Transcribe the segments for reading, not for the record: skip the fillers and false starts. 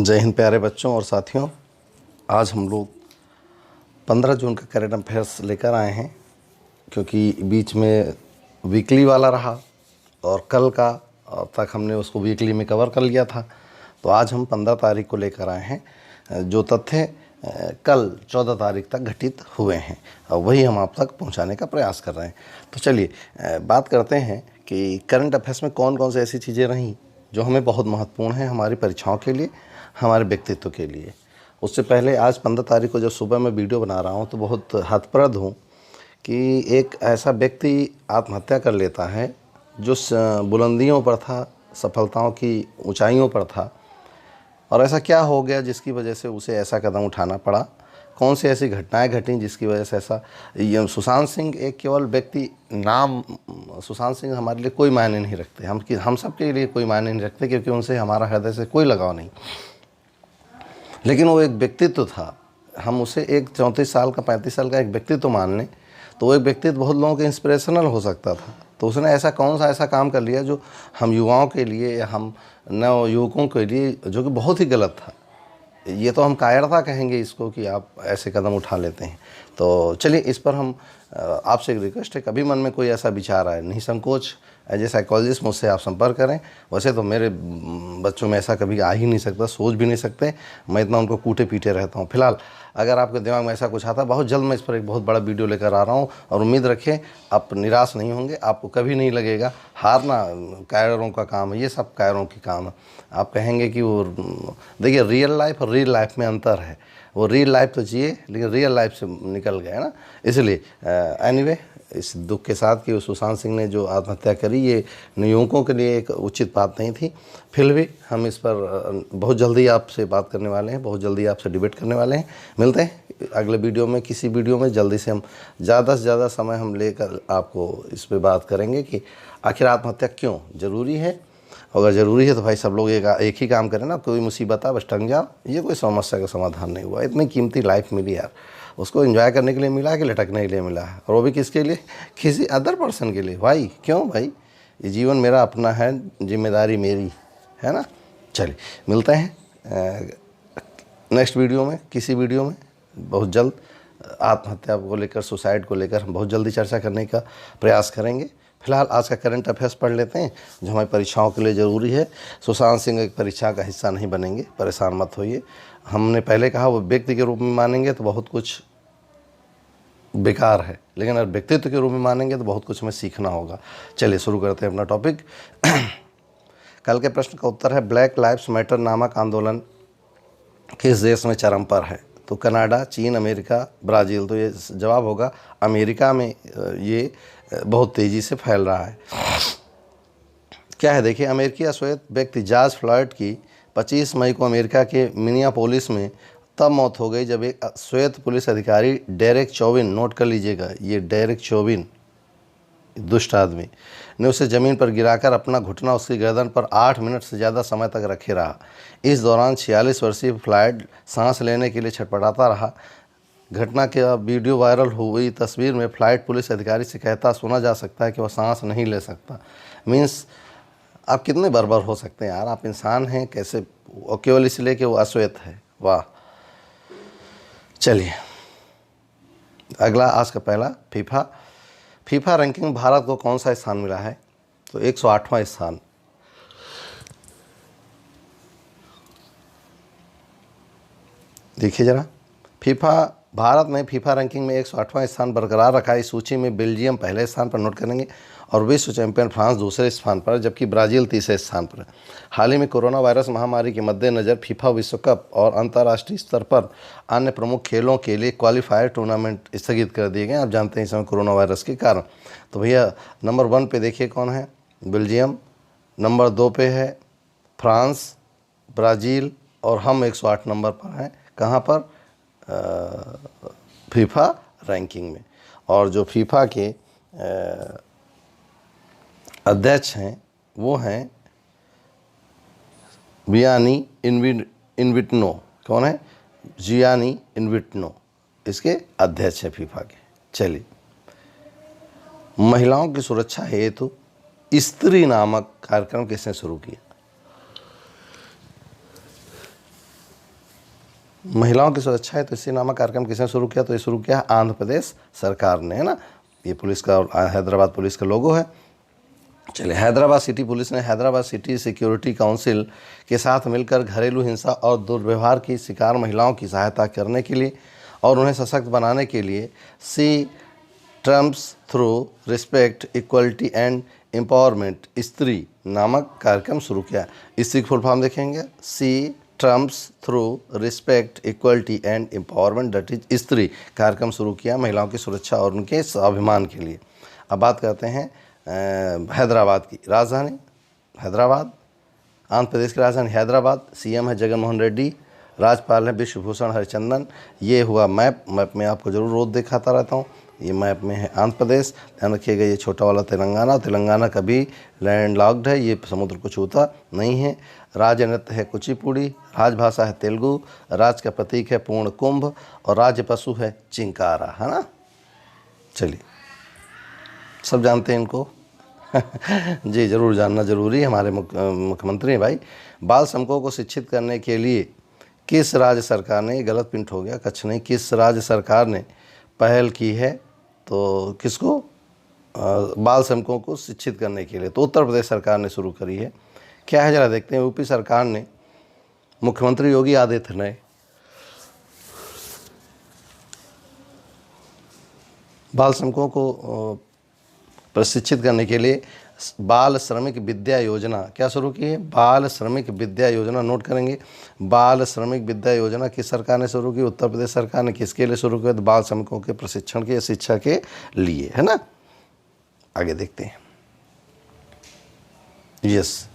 जय हिंद प्यारे बच्चों और साथियों। आज हम लोग 15 जून का करंट अफेयर्स लेकर आए हैं, क्योंकि बीच में वीकली वाला रहा और कल का तक हमने उसको वीकली में कवर कर लिया था। तो आज हम 15 तारीख को लेकर आए हैं। जो तथ्य कल 14 तारीख तक घटित हुए हैं और वही हम आप तक पहुंचाने का प्रयास कर रहे हैं। तो चलिए बात करते हैं कि करंट अफेयर्स में कौन कौन सी ऐसी चीज़ें रहीं जो हमें बहुत महत्वपूर्ण हैं हमारी परीक्षाओं के लिए, हमारे व्यक्तित्व के लिए। उससे पहले आज 15 तारीख को जब सुबह मैं वीडियो बना रहा हूँ तो बहुत हतप्रद हूँ कि एक ऐसा व्यक्ति आत्महत्या कर लेता है जो बुलंदियों पर था, सफलताओं की ऊंचाइयों पर था, और ऐसा क्या हो गया जिसकी वजह से उसे ऐसा कदम उठाना पड़ा। कौन सी ऐसी घटनाएं घटीं जिसकी वजह से ऐसा। ये सुशांत सिंह एक केवल व्यक्ति, नाम सुशांत सिंह हमारे लिए कोई मायने नहीं रखते, हम सब के लिए कोई मायने नहीं रखते, क्योंकि उनसे हमारा हृदय से कोई लगाव नहीं। लेकिन वो एक व्यक्तित्व था। हम उसे एक 34 साल का 35 साल का एक व्यक्तित्व मान लें तो वो एक व्यक्तित्व बहुत लोगों के इंस्पिरेशनल हो सकता था। तो उसने ऐसा कौन सा ऐसा काम कर लिया जो हम युवाओं के लिए या हम नव युवकों के लिए जो कि बहुत ही गलत था। ये तो हम कायरता कहेंगे इसको कि आप ऐसे कदम उठा लेते हैं। तो चलिए इस पर हम आपसे एक रिक्वेस्ट है, कभी मन में कोई ऐसा विचार आए, नहीं संकोच, एज ए साइकोलॉजिस्ट मुझसे आप संपर्क करें। वैसे तो मेरे बच्चों में ऐसा कभी आ ही नहीं सकता, सोच भी नहीं सकते, मैं इतना उनको कूटे पीटे रहता हूँ। फिलहाल अगर आपके दिमाग में ऐसा कुछ आता, बहुत जल्द मैं इस पर एक बहुत बड़ा वीडियो लेकर आ रहा हूँ, और उम्मीद रखें आप निराश नहीं होंगे। आपको कभी नहीं लगेगा हारना कायरों का काम है, ये सब कायरों की काम है। आप कहेंगे कि वो, देखिए रियल लाइफ और रियल लाइफ में अंतर है। वो रियल लाइफ तो जिए लेकिन रियल लाइफ से निकल गए ना। इसलिए एनीवे इस दुख के साथ कि सुशांत सिंह ने जो आत्महत्या करी, ये युवकों के लिए एक उचित बात नहीं थी। फिर भी हम इस पर बहुत जल्दी आपसे बात करने वाले हैं, बहुत जल्दी आपसे डिबेट करने वाले हैं। मिलते हैं अगले वीडियो में, किसी वीडियो में जल्दी से हम ज़्यादा से ज़्यादा समय हम लेकर आपको इस पर बात करेंगे कि आखिर आत्महत्या क्यों ज़रूरी है। अगर ज़रूरी है तो भाई सब लोग एक ही काम करें ना, कोई मुसीबत आ बस टंग जाओ। ये कोई समस्या का समाधान नहीं हुआ। इतनी कीमती लाइफ मिली यार, उसको एंजॉय करने के लिए मिला कि लटकने के लिए मिला है, और वो भी किसके लिए, किसी अदर पर्सन के लिए। भाई क्यों भाई, ये जीवन मेरा अपना है, जिम्मेदारी मेरी है ना। चलिए मिलते हैं नेक्स्ट वीडियो में, किसी वीडियो में बहुत जल्द। आत्महत्या को लेकर, सुसाइड को लेकर हम बहुत जल्दी चर्चा करने का प्रयास करेंगे। फिलहाल आज का करंट अफेयर्स पढ़ लेते हैं जो हमारी परीक्षाओं के लिए ज़रूरी है। सुशांत सिंह एक परीक्षा का हिस्सा नहीं बनेंगे, परेशान मत होइए। हमने पहले कहा वो व्यक्ति के रूप में मानेंगे तो बहुत कुछ बेकार है, लेकिन अगर व्यक्तित्व के रूप में मानेंगे तो बहुत कुछ हमें सीखना होगा। चलिए शुरू करते हैं अपना टॉपिक। कल के प्रश्न का उत्तर है, ब्लैक लाइव्स मैटर नामक आंदोलन किस देश में चरम पर है। तो कनाडा, चीन, अमेरिका, ब्राज़ील। तो ये जवाब होगा अमेरिका में ये बहुत तेज़ी से फैल रहा है। क्या है देखिए, अमेरिकी अश्वेत व्यक्ति जॉर्ज फ्लॉयड की 25 मई को अमेरिका के मिनियापोलिस में तब मौत हो गई जब एक श्वेत पुलिस अधिकारी डेरेक चौबिन, नोट कर लीजिएगा ये डेरेक चौबिन दुष्ट आदमी, ने उसे ज़मीन पर गिराकर अपना घुटना उसकी गर्दन पर 8 मिनट से ज़्यादा समय तक रखे रहा। इस दौरान 46 वर्षीय फ्लॉयड सांस लेने के लिए छटपटाता रहा। घटना के वीडियो वायरल हुई तस्वीर में फ्लाइट पुलिस अधिकारी से कहता सुना जा सकता है कि वह सांस नहीं ले सकता। मीन्स आप कितने बर्बर हो सकते हैं यार, आप इंसान हैं कैसे, और केवल इसलिए कि वो अश्वेत है। वाह। चलिए अगला आज का पहला, फीफा रैंकिंग में भारत को कौन सा स्थान मिला है। तो 108वां स्थान। देखिए जरा, भारत में फीफा रैंकिंग में 108वां स्थान बरकरार रखा है। इस सूची में बेल्जियम पहले स्थान पर, नोट करेंगे, और विश्व चैंपियन फ्रांस दूसरे स्थान पर, जबकि ब्राज़ील तीसरे स्थान पर। हाल ही में कोरोना वायरस महामारी के मद्देनज़र फीफा विश्व कप और अंतर्राष्ट्रीय स्तर पर अन्य प्रमुख खेलों के लिए क्वालिफायर टूर्नामेंट स्थगित कर दिए गए। आप जानते हैं इस समय कोरोना वायरस के कारण। तो भैया नंबर 1 पे देखिए कौन है, बेल्जियम। नंबर 2 पे है फ्रांस, ब्राज़ील, और हम 108 नंबर पर हैं। कहाँ पर, फीफा रैंकिंग में। और जो फीफा के अध्यक्ष हैं वो हैं जियानी इन्फेंटिनो। कौन है, जियानी इन्फेंटिनो इसके अध्यक्ष हैं फीफा के। चलिए, महिलाओं की सुरक्षा हेतु स्त्री नामक कार्यक्रम किसने शुरू किया। महिलाओं की सुरक्षा है तो इसी नामक कार्यक्रम किसने शुरू किया? तो ये शुरू किया आंध्र प्रदेश सरकार ने, है ना। ये पुलिस का, हैदराबाद पुलिस का लोगो है। चलिए, हैदराबाद सिटी पुलिस ने हैदराबाद सिटी सिक्योरिटी काउंसिल के साथ मिलकर घरेलू हिंसा और दुर्व्यवहार की शिकार महिलाओं की सहायता करने के लिए और उन्हें सशक्त बनाने के लिए she triumphs through respect, equality and empowerment Stree नामक कार्यक्रम शुरू किया। स्त्री की फुल फॉर्म देखेंगे, she triumphs through respect, equality and empowerment, that is Stree कार्यक्रम शुरू किया महिलाओं की सुरक्षा और उनके स्वाभिमान के लिए। अब बात करते हैं हैदराबाद की राजधानी। हैदराबाद, आंध्र प्रदेश की राजधानी हैदराबाद। सीएम है जगन मोहन रेड्डी, राज्यपाल है विश्वभूषण हरिचंदन। ये हुआ मैप में आपको जरूर रोज दिखाता रहता हूँ। ये मैप में है आंध्र प्रदेश, ध्यान रखिएगा। ये छोटा वाला तेलंगाना कभी लैंडलॉक्ड है, ये समुद्र को छूता नहीं है। राज्य नृत्य है कुचिपुड़ी, राजभाषा है तेलुगु, राज्य का प्रतीक है पूर्ण कुंभ और राज्य पशु है चिंकारा, है ना। चलिए, सब जानते हैं इनको जी, जरूर जानना जरूरी है, हमारे मुख्यमंत्री हैं भाई। बाल श्रमिकों को शिक्षित करने के लिए किस राज्य सरकार ने, गलत प्रिंट हो गया, कच्छ नहीं, किस राज्य सरकार ने पहल की है? तो किसको? बाल श्रमिकों को शिक्षित करने के लिए तो उत्तर प्रदेश सरकार ने शुरू करी है। क्या है जरा देखते हैं। यूपी सरकार ने, मुख्यमंत्री योगी आदित्यनाथ ने बाल श्रमिकों को प्रशिक्षित करने के लिए बाल श्रमिक विद्या योजना क्या शुरू की है? बाल श्रमिक विद्या योजना, नोट करेंगे। बाल श्रमिक विद्या योजना किस सरकार ने शुरू की? उत्तर प्रदेश सरकार ने। किसके लिए शुरू किया? तो बाल श्रमिकों के प्रशिक्षण के, शिक्षा के लिए, है ना। आगे देखते हैं। Yes,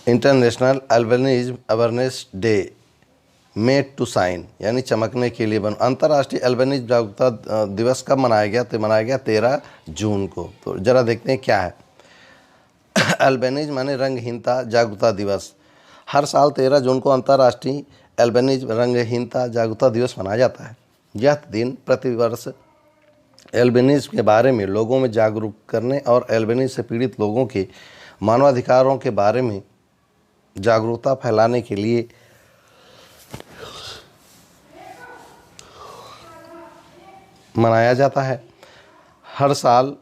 international albinism awareness day made to shine, यानी चमकने के लिए बन। अंतर्राष्ट्रीय एल्बिनिज्म जागरूकता दिवस कब मनाया गया? तो मनाया गया 13 जून को। तो जरा देखते हैं क्या है एल्बिनिज्म माने रंगहीनता जागरूकता दिवस। हर साल 13 जून को अंतर्राष्ट्रीय एल्बिनिज्म रंगहीनता जागरूकता दिवस मनाया जाता है। यह दिन प्रतिवर्ष एल्बिनिज्म के बारे में लोगों में जागरूक करने और एल्बिनिज्म से पीड़ित लोगों के मानवाधिकारों के बारे में जागरूकता फैलाने के लिए मनाया जाता है। हर साल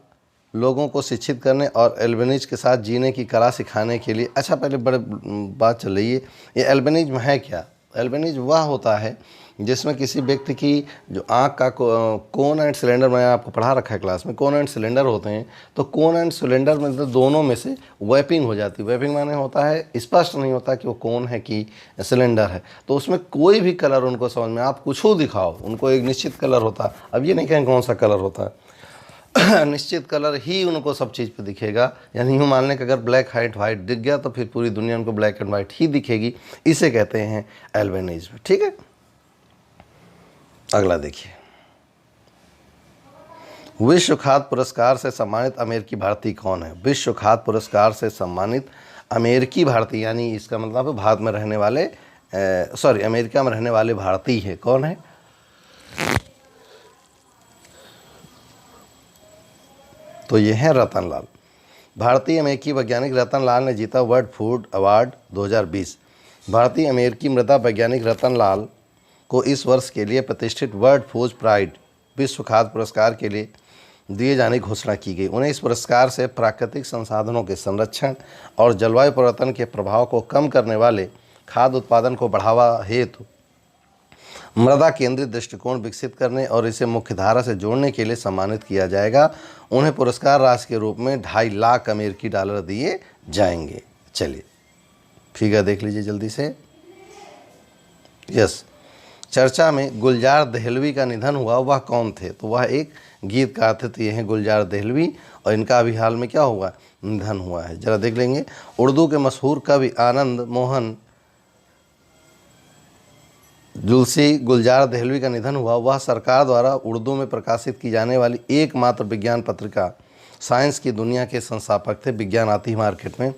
लोगों को शिक्षित करने और एल्बिनिज्म के साथ जीने की कला सिखाने के लिए। अच्छा, पहले बड़े बात चल रही है, ये एल्बिनिज्म है क्या? एल्बिनिज्म वह होता है जिसमें किसी व्यक्ति की जो आँख का कोन एंड सिलेंडर, मैंने आपको पढ़ा रखा है क्लास में, कोन एंड सिलेंडर होते हैं। तो कोन एंड सिलेंडर में तो दोनों में से वेपिंग हो जाती है। वेपिंग माने होता है स्पष्ट नहीं होता कि वो कोन है कि सिलेंडर है। तो उसमें कोई भी कलर उनको समझ में, आप कुछ हो दिखाओ, उनको एक निश्चित कलर होता है। अब ये नहीं कहें कौन सा कलर होता है निश्चित कलर ही उनको सब चीज़ पे दिखेगा। यानी यूँ मान लें कि अगर ब्लैक वाइट दिख गया तो फिर पूरी दुनिया उनको ब्लैक एंड वाइट ही दिखेगी। इसे कहते हैं एल्बिनिज्म। ठीक है, अगला देखिए। विश्व खाद्य पुरस्कार से सम्मानित अमेरिकी भारतीय कौन है? विश्व खाद्य पुरस्कार से सम्मानित अमेरिकी भारतीय, यानी इसका मतलब भारत में रहने वाले अमेरिका में रहने वाले भारतीय है। कौन है? तो ये है रतन लाल। भारतीय अमेरिकी वैज्ञानिक रतन लाल ने जीता वर्ल्ड फूड अवार्ड 2020। भारतीय अमेरिकी मृदा वैज्ञानिक रतन लाल को इस वर्ष के लिए प्रतिष्ठित वर्ल्ड फूड प्राइड विश्व खाद्य पुरस्कार के लिए दिए जाने की घोषणा की गई। उन्हें इस पुरस्कार से प्राकृतिक संसाधनों के संरक्षण और जलवायु परिवर्तन के प्रभाव को कम करने वाले खाद्य उत्पादन को बढ़ावा हेतु मृदा केंद्रित दृष्टिकोण विकसित करने और इसे मुख्यधारा से जोड़ने के लिए सम्मानित किया जाएगा। उन्हें पुरस्कार राशि के रूप में 2.5 लाख अमेरिकी डॉलर दिए जाएंगे। चलिए फिगर देख लीजिए जल्दी से। यस, चर्चा में गुलजार दहलवी का निधन हुआ, वह कौन थे? तो वह एक गीतकार थे। तो ये हैं गुलजार दहलवी और इनका अभी हाल में क्या हुआ? निधन हुआ है। जरा देख लेंगे। उर्दू के मशहूर कवि आनंद मोहन जुलसी गुलजार दहलवी का निधन हुआ। वह सरकार द्वारा उर्दू में प्रकाशित की जाने वाली एकमात्र विज्ञान पत्रिका साइंस की दुनिया के संस्थापक थे। विज्ञान आती है मार्केट में,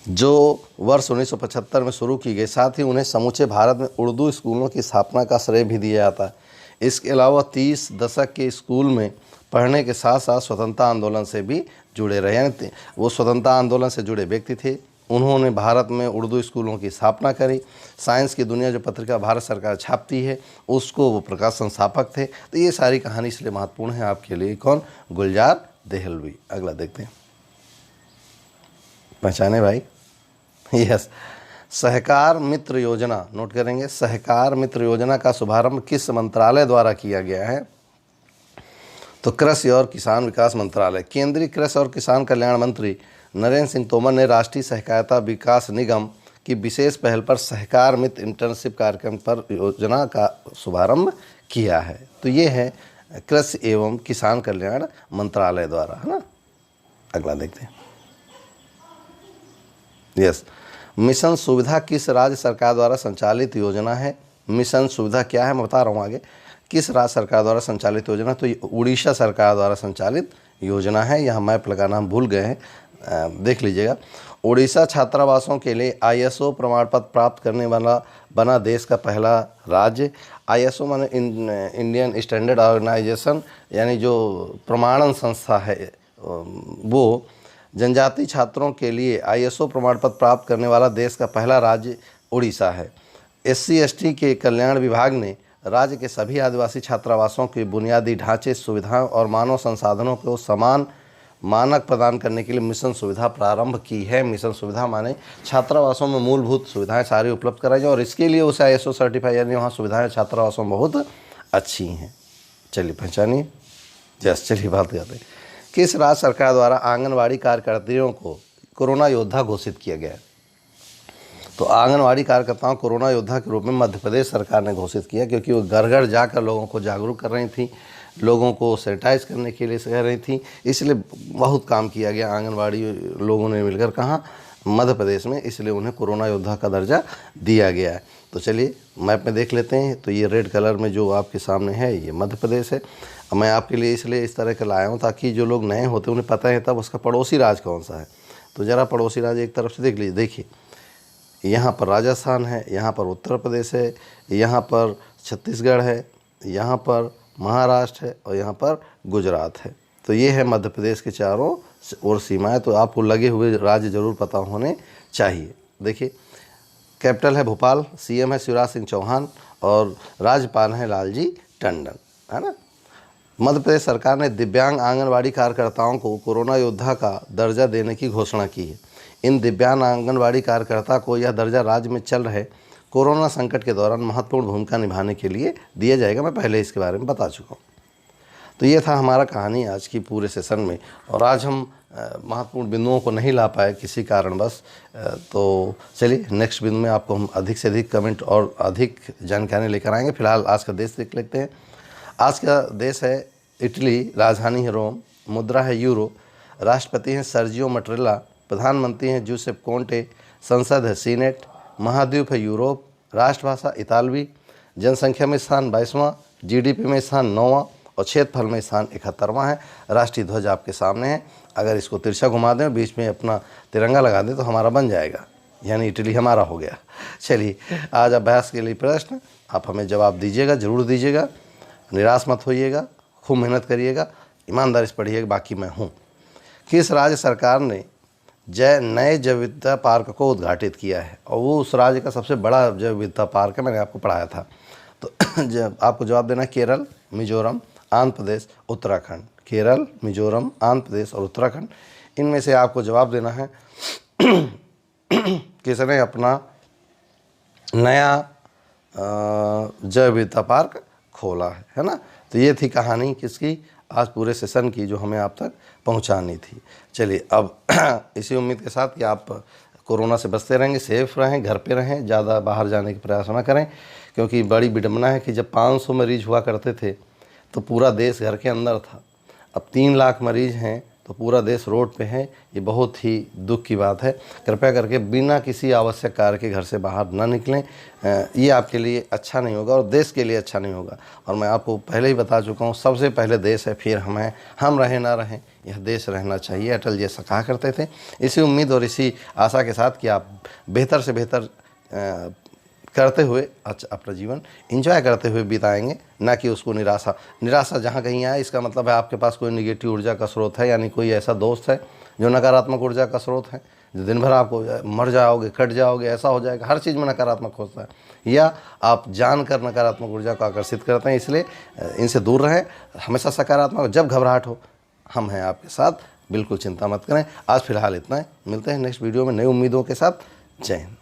जो वर्ष 1975 में शुरू की गई। साथ ही उन्हें समूचे भारत में उर्दू स्कूलों की स्थापना का श्रेय भी दिया जाता है। इसके अलावा 30 दशक के स्कूल में पढ़ने के साथ साथ स्वतंत्रता आंदोलन से भी जुड़े रहे। यानी वो स्वतंत्रता आंदोलन से जुड़े व्यक्ति थे। उन्होंने भारत में उर्दू स्कूलों की स्थापना करी। साइंस की दुनिया जो पत्रिका भारत सरकार छापती है उसको वो प्रकाशन संस्थापक थे। तो ये सारी कहानी इसलिए महत्वपूर्ण है आपके लिए। कौन? गुलजार देहलवी। अगला देखते हैं, पहचाने भाई? यस, सहकार मित्र योजना, नोट करेंगे, सहकार मित्र योजना का शुभारंभ किस मंत्रालय द्वारा किया गया है? तो कृषि और किसान विकास मंत्रालय। केंद्रीय कृषि और किसान कल्याण मंत्री नरेंद्र सिंह तोमर ने राष्ट्रीय सहकारिता विकास निगम की विशेष पहल पर सहकार मित्र इंटर्नशिप कार्यक्रम पर योजना का शुभारंभ किया है। तो ये है कृषि एवं किसान कल्याण मंत्रालय द्वारा, है ना। अगला देखते हैं, यस, मिशन सुविधा किस राज्य सरकार द्वारा संचालित योजना है? मिशन सुविधा क्या है मैं बता रहा हूँ आगे। किस राज्य सरकार द्वारा संचालित योजना? तो ये उड़ीसा सरकार द्वारा संचालित योजना है। यहाँ मैप लगाना हम भूल गए हैं, देख लीजिएगा। उड़ीसा छात्रावासों के लिए ISO प्रमाण पत्र प्राप्त करने वाला बना देश का पहला राज्य। ISO माने इंडियन स्टैंडर्ड ऑर्गेनाइजेशन, यानी जो प्रमाणन संस्था है वो जनजाति छात्रों के लिए ISO प्रमाण पत्र प्राप्त करने वाला देश का पहला राज्य उड़ीसा है। SC/ST के कल्याण विभाग ने राज्य के सभी आदिवासी छात्रावासों के बुनियादी ढांचे, सुविधाओं और मानव संसाधनों को समान मानक प्रदान करने के लिए मिशन सुविधा प्रारंभ की है। मिशन सुविधा माने छात्रावासों में मूलभूत सुविधाएं सारी उपलब्ध कराई जाए और इसके लिए उसे ISO सर्टिफाई, यानी वहाँ सुविधाएं छात्रावासों में बहुत अच्छी हैं। चलिए पहचानिए, जैसे चलिए बात करते हैं, किस राज्य सरकार द्वारा आंगनवाड़ी कार्यकर्तियों को कोरोना योद्धा घोषित किया गया है? तो आंगनवाड़ी कार्यकर्ताओं कोरोना योद्धा के रूप में मध्य प्रदेश सरकार ने घोषित किया, क्योंकि वो घर घर जाकर लोगों को जागरूक कर रही थी, लोगों को सैनिटाइज करने के लिए कह रही थी, इसलिए बहुत काम किया गया आंगनवाड़ी लोगों ने मिलकर। कहाँ? मध्य प्रदेश में, इसलिए उन्हें कोरोना योद्धा का दर्जा दिया गया है। तो चलिए मैप में देख लेते हैं। तो ये रेड कलर में जो आपके सामने है ये मध्य प्रदेश है। मैं आपके लिए इसलिए इस तरह का लाया हूँ ताकि जो लोग नए होते उन्हें पता है तब उसका पड़ोसी राज्य कौन सा है। तो ज़रा पड़ोसी राज्य एक तरफ से देख लीजिए। देखिए यहाँ पर राजस्थान है, यहाँ पर उत्तर प्रदेश है, यहाँ पर छत्तीसगढ़ है, यहाँ पर महाराष्ट्र है और यहाँ पर गुजरात है। तो ये है मध्य प्रदेश के चारों ओर सीमाएं। तो आपको लगे हुए राज्य जरूर पता होने चाहिए। देखिए कैपिटल है भोपाल, CM है शिवराज सिंह चौहान और राज्यपाल हैं लालजी टंडन, है ना। मध्य प्रदेश सरकार ने दिव्यांग आंगनवाड़ी कार्यकर्ताओं को कोरोना योद्धा का दर्जा देने की घोषणा की है। इन दिव्यांग आंगनवाड़ी कार्यकर्ता को यह दर्जा राज्य में चल रहे कोरोना संकट के दौरान महत्वपूर्ण भूमिका निभाने के लिए दिया जाएगा। मैं पहले इसके बारे में बता चुका हूँ। तो ये था हमारा कहानी आज की पूरे सेशन में। और आज हम महत्वपूर्ण बिंदुओं को नहीं ला पाए किसी कारणवश। तो चलिए नेक्स्ट बिंदु में आपको हम अधिक से अधिक कमेंट और अधिक जानकारी लेकर आएंगे। फिलहाल आज का देश देख लेते हैं। आज का देश है इटली, राजधानी है रोम, मुद्रा है यूरो, राष्ट्रपति हैं सर्जियो मटरेला, प्रधानमंत्री हैं जूसेप कोंटे, संसद है सीनेट, महाद्वीप है यूरोप, राष्ट्रभाषा इतालवी, जनसंख्या में स्थान 22वां, GDP में स्थान 9वां और क्षेत्रफल में स्थान 71वां है। राष्ट्रीय ध्वज आपके सामने है। अगर इसको तिरछा घुमा दें, बीच में अपना तिरंगा लगा दें तो हमारा बन जाएगा, यानी इटली हमारा हो गया। चलिए आज अभ्यास के लिए प्रश्न, आप हमें जवाब दीजिएगा, ज़रूर दीजिएगा, निराश मत होइएगा, खूब मेहनत करिएगा, ईमानदारी से पढ़िएगा, बाकी मैं हूँ। किस राज्य सरकार ने नए जैव विविधता पार्क को उद्घाटित किया है? और वो उस राज्य का सबसे बड़ा जैव विविधता पार्क है, मैंने आपको पढ़ाया था। तो जब आपको जवाब देना है केरल, मिजोरम, आंध्र प्रदेश, उत्तराखंड। केरल, मिजोरम, आंध्र प्रदेश और उत्तराखंड, इनमें से आपको जवाब देना है किसने अपना नया जैव विविधता पार्क खोला है ना। तो ये थी कहानी किसकी, आज पूरे सेशन की, जो हमें आप तक पहुंचानी थी। चलिए अब इसी उम्मीद के साथ कि आप कोरोना से बचते रहेंगे, सेफ रहें, घर पे रहें, ज़्यादा बाहर जाने की प्रयास ना करें, क्योंकि बड़ी विडंबना है कि जब 500 मरीज हुआ करते थे तो पूरा देश घर के अंदर था। अब 3 लाख मरीज हैं तो पूरा देश रोड पे है। ये बहुत ही दुख की बात है। कृपया करके बिना किसी आवश्यक कार्य के घर से बाहर ना निकलें। ये आपके लिए अच्छा नहीं होगा और देश के लिए अच्छा नहीं होगा। और मैं आपको पहले ही बता चुका हूँ, सबसे पहले देश है, फिर हम हैं। हम रहें ना रहें, यह देश रहना चाहिए, अटल जी ऐसा कहा करते थे। इसी उम्मीद और इसी आशा के साथ कि आप बेहतर से बेहतर करते हुए अपना जीवन एंजॉय करते हुए बिताएंगे, ना कि उसको निराशा जहाँ कहीं आए, इसका मतलब है आपके पास कोई निगेटिव ऊर्जा का स्रोत है, यानी कोई ऐसा दोस्त है जो नकारात्मक ऊर्जा का स्रोत है, जो दिन भर आपको मर जाओगे, कट जाओगे, ऐसा हो जाएगा, हर चीज़ में नकारात्मक होता है, या आप जानकर नकारात्मक ऊर्जा को आकर्षित करते हैं। इसलिए इनसे दूर रहें, हमेशा सकारात्मक। जब घबराहट हो, हम हैं आपके साथ, बिल्कुल चिंता मत करें। आज फिलहाल इतना है, मिलते हैं नेक्स्ट वीडियो में नई उम्मीदों के साथ। जय हिंद।